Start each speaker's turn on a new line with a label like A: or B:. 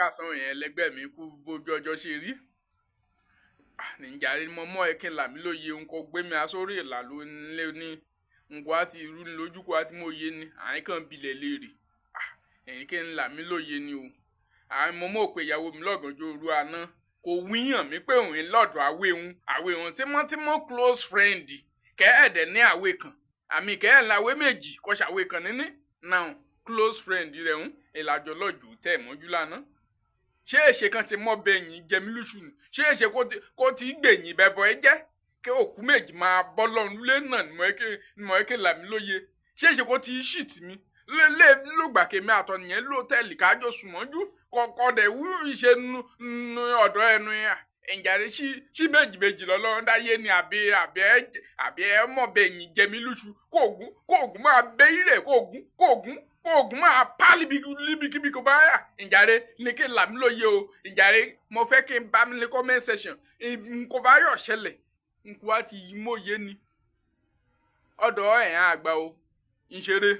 A: káàsán yẹn ẹlẹgbẹ́ mi kú bójú ọjọ́ ṣe rí nìjàre mo mọ̀ ẹ́ kí n là mí lóye nǹkan gbé mi asórí ìlà ló nílé ní nǹkan àti irú ni lójúkọ àti mo yé ni àyín kan bilẹ̀ léèrè ẹ̀yìn kí n là mí lóye ni o mo mọ̀ pé ìyàwó mi lọ́gànjọ́ òru àná kò wíyàn mí pé òun lọ́dọ̀ àwé òun tímọ́tímọ́ close friend kẹ́ẹ̀dẹ̀ ní àwé kan àmì kẹ́ẹ̀ láwé méjì kọ́ ṣàwé kan níní now close friend rẹ̀ ń ìlàjọ lọ́jọ́ tẹ̀ mọ́jú lánàá ṣé èṣe kan ti mọ́ bẹ́yìn jẹmí lùsù ni ṣé èṣe kó ti gbẹ̀yìn bẹ́bọ̀ ẹ jẹ́ kí òkú méjì máa bọ́ lọ́run lé náà ni mo ẹ́ kí làmí lóye ṣé èṣe kó ti ṣì tì mí lé lùgbàkèmí àtọ̀nìyẹn lóòtẹ́ẹ̀lì kájọ sùnmọ́jú kọ̀ọ̀kọ̀ dẹ̀ wú ìṣe nu ọ̀dọ̀ ẹnu yẹn ìjàre sí méjì lọ́lọ́run dáyé ni àbí ẹ mọ̀ bẹ́yìn jẹmí lùsù kóògùn máa bẹ́ irẹ̀ kóògùn máa pa líbikíbi kò bá yà ìjàre ní kí n là mí lóye o ìjàre mo fẹ́ kí n bá mi lé comment section nkò bá yọ̀ ṣẹlẹ̀ nkò wá ti yí mọ́ yé ni ọ̀dọ̀ ẹ̀yàn àgbà o ìṣeré.